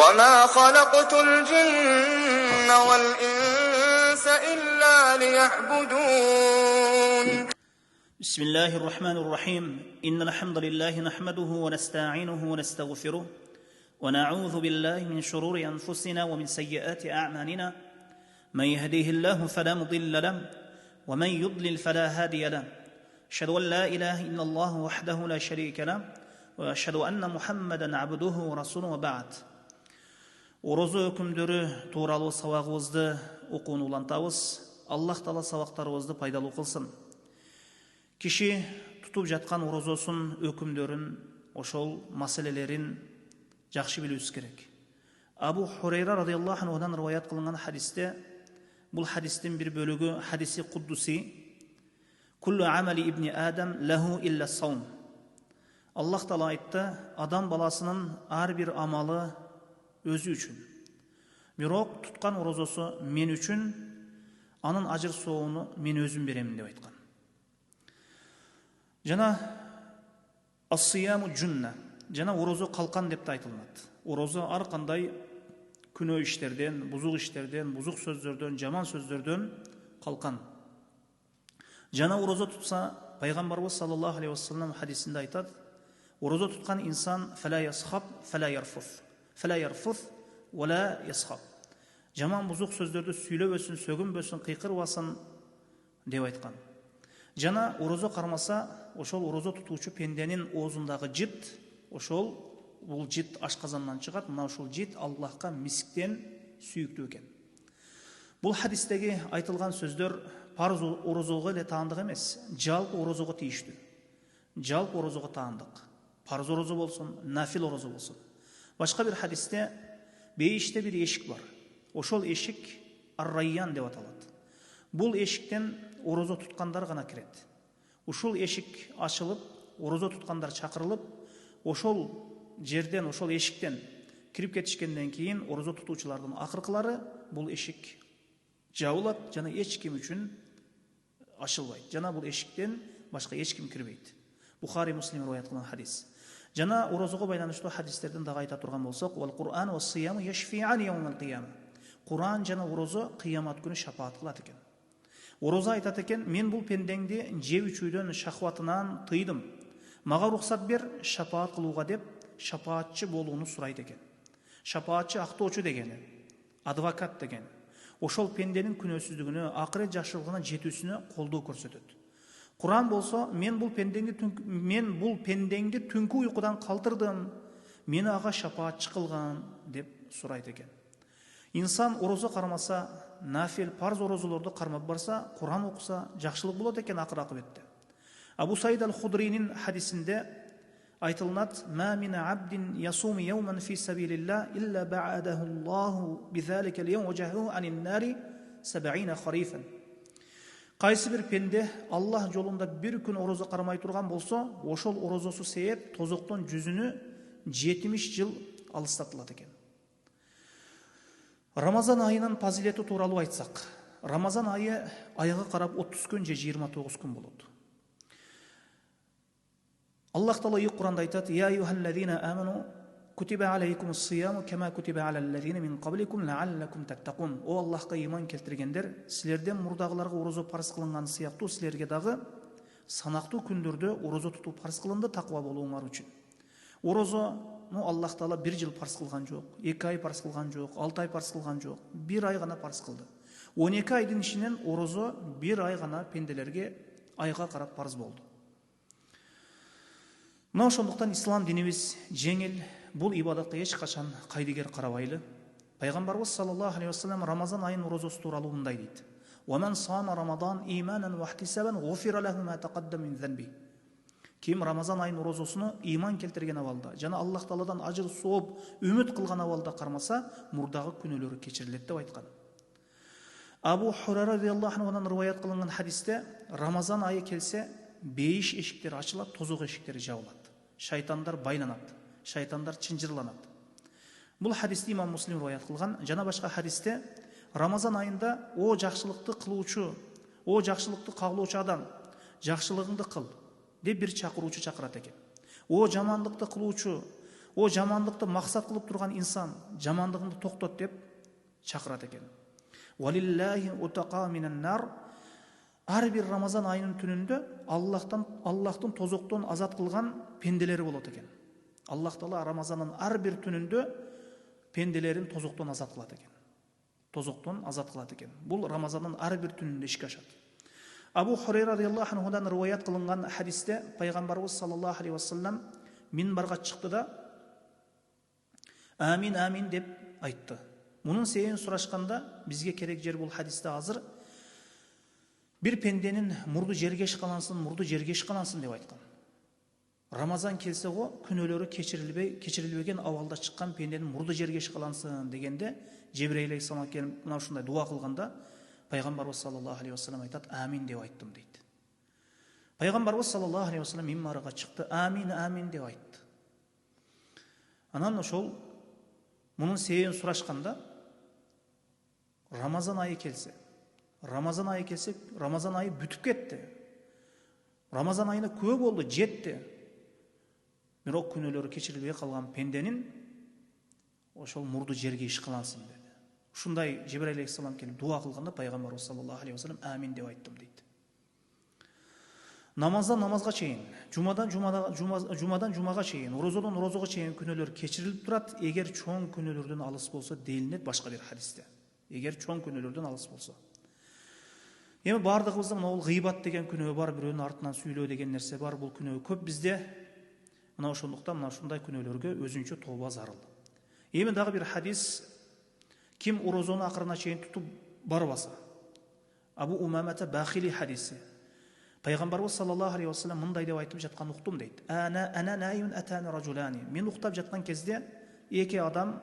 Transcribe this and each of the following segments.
وما خلقت الجن والإنس إلا ليعبدون بسم الله الرحمن الرحيم إن الحمد لله نحمده ونستعينه ونستغفره ونعوذ بالله من شرور أنفسنا ومن سيئات أعمالنا من يهديه الله فلا مضل له ومن يضلل فلا هادي له أشهد أن لا إله إلا الله وحده لا شريك له وأشهد أن محمدا عبده ورسوله وبعد Ораза өкімдері туралы сабағымызды оқуын улантабыз. Аллах Таала сабақтарыбызды пайдалы қылсын. Кеше тұтып жатқан оразасын өкімдерін, ошол маселелерин жақсы білуіміз керек. Абу Хурайра радиаллаху анхудан риwayat қылынған хадисте, бұл хадистің бір бөлігі хадиси құддуси, «Куллу амали ибни Адам лаху илля саум». Аллах Таала айтты, адам баласының әрбір амалы өзі үшін. Бирок тұтқан оразасы мен үшін, анын ажыр соғыны мен өзім беремін деп айтқан. Жана ас-сияму джунна, жана ораза қалқан деп те айтылынады. Ораза ар кандай күнөө иштерден, бузук сөздөрдөн, жаман сөздөрдөн қалқан. Жана ораза тұтса, пайғамбарыбыз саллаллаху алейхи вассалам хадисінде айтады, ораза тұтқан инсан фала ясхаб, фала ярфуф. Фала ярфуф, вала ясхаб. Жаман бузук сөздөрдү сүйлөбөсүн, сөгүнбөсүн, кыйкырбасын деп айткан. Жана ораза кармаса, ошол ораза тутуучу пенденин оозундагы жит, ошол бул жит ашказандан чыгат, мына ошол жит Аллахка мисктен сүйүктүү экен. Бул хадистеги айтылган сөздөр парыз оразага эле таандык эмес, жалпы оразага тийиштүү. Жалпы оразага таандык. Парыз ораза болсун, нафил ораза болсун. Башка бир хадисте бейиште бир эшик бар. Ошол эшик ар-райян деп аталат. Бул эшиктен ораза туткандар гана кирет. Ушул эшик ачылып, ораза туткандар чакырылып, ошол жерден, ошол эшиктен кирип кетишкенден кийин ораза тутуучулардын акыркылары бул эшик жабылат жана эч ким үчүн ачылбайт. Жана бул эшиктен башка эч ким кирбейт. Бухари, Муслим риwayat кылган хадис. Жана оразага байланыштуу хадистерден дагы айта турган болсок, «Вал Кур'ан ва сияму яшфи'ан яумал кияма». Кур'ан жана ораза кыямат күнү шафаат кылат экен. Ораза айтат экен, мен бул пендеңди жеп ичүүдөн, шахватынан тыйдым. Мага уруксат бер шафаат кылууга деп шафаатчы болууну сурайт экен. Шафаатчы актоочу дегени, адвокат дегени. Ошол пенденин күнөөсүздүгүнө, акырет жакшылыгына жетүүсүнө колдоо көрсөтөт. Кур'ан болсо, мен бул пендеңди түнкү уйкудан калтырдым, мени ага шафаатчы кылган деп сурайт экен. Инсан ораза кармаса, нафил, парз оразаларды кармап барса, Кур'ан окуса, жакшылык болот экен акыр акыбетте. Абу Саид аль-Худри'нин хадисинде айтылынат, «Ма мин абдин ясуми яуман фи сабилилlah илля ба'адаху Аллаху бизалика ал-яум важаху анин-нари 70 харифан». Кайсы бир пенде Аллах жолунда бир күн ораза кармай турган болсо, ошол оразасы себеп тозоктон жүзүнү 70 жыл алыстатылат экен. Рамазан айынын фазилети тууралуу айтсак, Рамазан айы айга карап 30 күн же 29 күн болот. Аллах Таала Кур'анда айтат, «Я айюхаллазина аману кутиба алейкумус-сияму кама кутиба алаллазина мин кабликум лааллакум таттакун». О Аллахка иман келтиргендер, силерден мурдагыларга ораза парыз кылынган сыяктуу силерге дагы санактуу күндөрдө ораза тутуу парыз кылынды таква болууңар үчүн. Ораза Аллах Таала 1 жыл парыз кылган жок, 2 ай парыз кылган жок, 6 ай парыз кылган жок, 1 ай гана парыз кылды. 12 айдын ичинен ораза 1 ай гана пенделерге айга карап парыз болду. Мына ошондуктан ислам динибиз жеңил, бул ибадатка эч качан кайдыгер карабайлы. Пайгамбарыбыз саллаллаху алейхи вассалам Рамазан айынын оразасы тууралуу мындай дейт: «Ваман сама Рамадан иманан ва ихтисабан гуфира лаху ма тaqaddama min zanbi». Ким Рамазан айынын оразасыны иман келтирген абалда, жана Аллах Тааладан ажыр сооп, үмүт кылган абалда кармаса, мурдагы күнөөлөрү кечирилет деп айткан. Абу Хурайра радиаллаху анхудан риwayat кылынган хадисте, Рамазан айы келсе, бейиш эшиктери ачылат, тозок эшиктери жабылат. Шайтандар байланат, шайтандар чынжырланат. Бул хадисти имам Муслим риwayat кылган. Жана башка хадисте Рамазан айында о жакшылыкты кылуучу, о жакшылыкты каглоочу адам, жакшылыгыңды кыл деп бир чакыруучу чакырат экен. О жамандыкты кылуучу, О жамандықты мақсат қылып тұрған инсан жамандығыңды тоқтат деп шақырады екен. Валиллахи утақа минан нар. Әрбір Рамазан айының түнінде Аллахтың тозоқтан азат қылған пенделері болады екен. Аллах Тағала Рамазанның әрбір түнінде пенделерін тозоқтан азат қылады екен. Тозоқтан азат қылады екен. Бұл Рамазанның әрбір түнінде ішке ашады. Абу Хурайра радиаллаху анхудан риуаят қылынған хадисте пайғамбарымыз саллаллаху алейхи уассалам минбарға шықты да амин амин деп айтты. Мұның себебін сұрашқанда бізге керек жер бұл хадисте азыр бір пенденің мұрды жерге шыққанансын деп айтқан. Рамазан келсе ғой күнәлері кешірілбеген ауалда шыққан пенденің мұрды жерге шыққанансын дегенде Жебірейіл алейхиссалам келіп мынау шындай дуа қылғанда пайғамбарымыз саллаллаху алейхи уассалам айтады амин деп айттым дейді. Пайғамбарымыз саллаллаху алейхи уассалам минбарға шықты, амин амин деп айтты. Анан ошол мұның себебін сұрашқанда Рамазан айы келсе, Рамазан айы бүтіп кетті. Рамазан айына көп болды, жетті. Бирок күнәлері кешірілбей қалған пенденің ошол мұрды жерге ишкалансын деді. Ушундай Жебірейіл алейхиссалам келіп дуа қылғанда пайғамбарымыз саллаллаху алейхи уассалам амин деп айттым дейді. Намаздан намазға чейін, жұмадан жұмаға чейін, оразадан оразаға чейін күнәлер кешіріліп тұрады, егер чоң күнәлерден алыс болса делінеді башқа бір хадисте. Егер чоң күнәлерден алыс болса. Эми бардығымызда мына ғибат деген күнөө бар, біреудің артынан сүйлөө деген нәрсе бар, бұл күнөө көп бізде. Мына ошондуктан мына ушундай күнөөлөргө өзүнчө тооба зарыл. Эми дагы бир хадис, ким оразаны акырына чейин тутуп барбаса. Абу Умамата Бахили хадиси. Пайгамбарыбыз саллаллаху алейхи вассалам мындай деп айтып жаткан уктум дейт. Ана наюн атани ражулани. Мен уктап жаткан кезде эки адам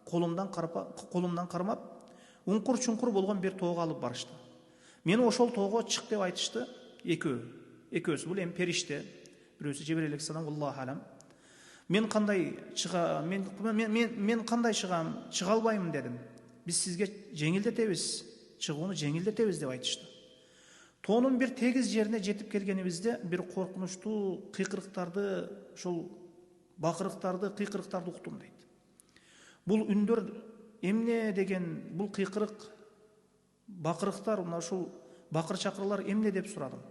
колумдан кармап, уңкур-чуңкур болгон бир тоого алып барышты. Мен ошол тоого чык деп айтышты. Экөөсү бул эми периште. Бирөөсү Жебирейил алейхиссалам, Аллаху алам. Мен кандай чыгам, чыга албайм дедим. Биз сизге жеңилдетебиз, чыгууну жеңилдетебиз деп айтышты. Тоонун бир тегиз жерине жетип келгенибизде бир коркунучтуу кыйкырыктарды, ошол бакырыктарды уктум дейт. Бул үндөр эмне деген, бул кыйкырык, бакырыктар, мына ушул бакыр чакырлар эмне деп сурадым.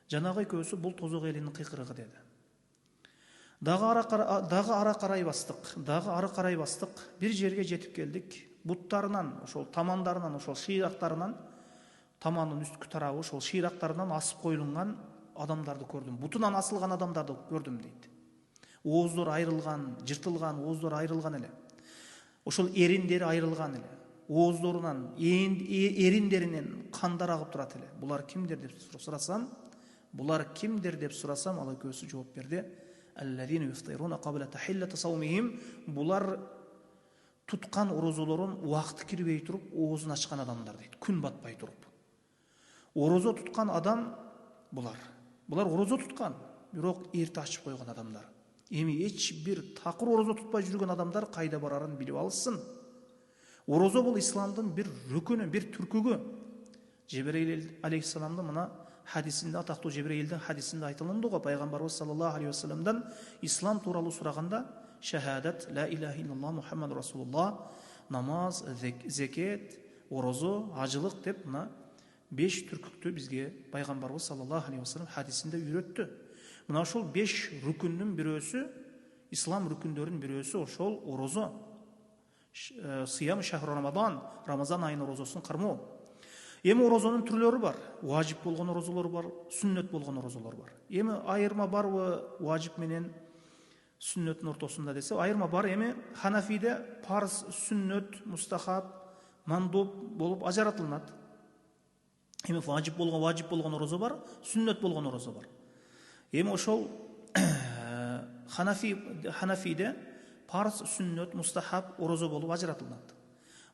Жанагы экөөсү бул тозок элинин кыйкырыгы деди. Дагы ары карай бастык, бир жерге жетип келдик. Буттарынан, ошол тамандарынан, ошол шыйрактарынан, таманын үсткү тарабы, ошол шыйрактарынан асып коюлган адамдарды көрдүм. Бутунан асылган адамдарды көрдүм дейт. Ооздор айрылган, жыртылган ооздор айрылган эле. Ошол эриндери айрылган эле. Ооздорунан, эриндеринен кандар агып турат эле. Булар кимдер деп сурасам, ал экөөсү жооп берди. Аллазина юфтируна кабла тахиллати саумихим. Булар туткан оразаларын уақыты кирбей туруп, оозун ачкан адамдар дейт. Күн батпай туруп. Ораза туткан адам булар. Булар ораза туткан, бирок эрте ачып койгон адамдар. Эми эч бир такыр ораза тутпай жүргөн адамдар кайда барарын билип алышсын. Ораза бул исламдын бир рүкүнү, бир түркүгү. Жебирейил алейхиссаламдын мына хадисинде, атактуу Жебирейилдин хадисинде айтылынды го, пайгамбарыбыз саллаллаху алейхи вассаламдан ислам тууралуу сураганда шахадат ла илаха иллаллах Мухаммад расулуллах, намаз, зекет, ораза, ажылык деп мына 5 түркүктү бизге пайгамбарыбыз саллаллаху алейхи вассалам хадисинде үйрөттү. Мына ошол 5 рүкүндүн бирөөсү, ислам рүкүндөрүнүн бирөөсү ошол ораза. Сыям шахру Рамадан, Рамазан айынын оразасын кармоо. Эми оразанын түрлөрү бар. Важип болгон оразалар бар, сүннөт болгон оразалар бар. Эми айырма барбы важип менен сүннөттүн ортосунда десе, айырма бар. Эми Ханафиде парз, сүннөт, мустахаб, мандуб болуп ажыратылат. Эми важип болгон ораза бар, сүннөт болгон ораза бар. Эми ошол Ханафиде парз, сүннөт, мустахаб ораза болуп ажыратылат.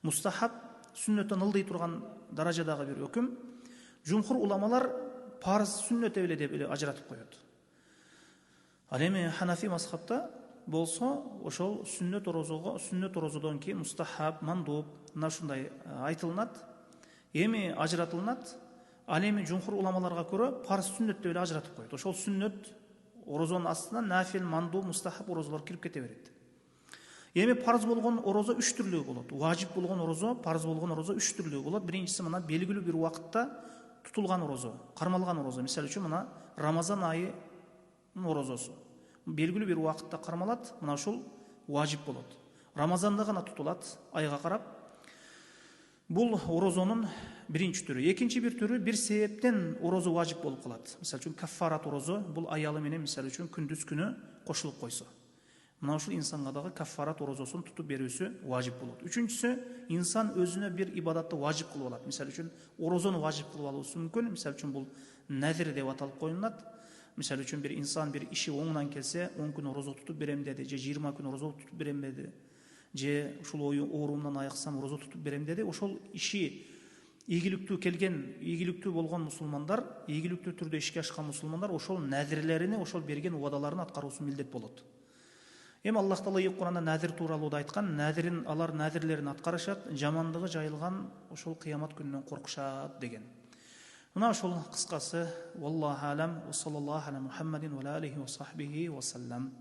Мустахаб сүннөттөн ылдый турган даражадагы бир өкүм. Жумхур уламалар парз, сүннөт эле деп ажыратып коёт. Ал эми Ханафи мазхабта болсо ошол сүннөт оразадан кийин мустахаб, мандуб мына ушундай айтылынат. Эми ажыратылынат. Ал эми жумхур уламаларга көрө парз, сүннөт деп эле ажыратып коёт. Ошол сүннөт оразанын астына нафил, мандуб, мустахаб оразалар кирип кете берет. Эми парыз болгон орозо 3 түрлүү болот. Важип болгон орозо, парыз болгон орозо 3 түрлүү болот. Биринчиси мына белгилүү бир убакытта тутулган орозо, кармалган орозо. Мисалы үчүн мына Рамазан айы орозосу. Белгилүү бир убакытта кармалат, мына ушул важип болот. Рамазанда гана тутулат, айга карап. Бул орозонун биринчи түрү. Экинчи бир түрү бир себептен орозо важип болуп калат. Мисалы үчүн каффарат орозо, бул аялы менен мисалы үчүн күндүз күнү кошулуп койсо. Мына ушул инсанга дагы каффарат орозосун тутуп берүүсү важип болот. Үчүнчүсү, инсан өзүнө бир ибадатты важип кылып алат. Мисалы үчүн орозону важип кылып алуусу мүмкүн. Мисалы үчүн бул назир деп аталып коюлат. Мисалы үчүн бир инсан бир иши оңунан келсе, 10 күн орозо тутуп берем деди, же 20 күн орозо тутуп берем деди, же ушул оорумдан айыксам орозо тутуп берем деди. Ошол иши ийгиликтүү келген, ийгиликтүү болгон мусулмандар, ийгиликтүү түрдө ишке ашкан мусулмандар ошол назирлерини, ошол берген убадаларын аткаруусу милдет болот. Эми Аллах Таала Кур'анда назир тууралуу да айткан, назирин алар назирлерин аткарышат, жамандыгы жайылган ошол кыямат күнүнөн коркушат деген. Мына ошол кыскасы. Валлаху алам. Ва саллаллаху аля Мухаммадин ва алейхи ва сахбихи ва саллам.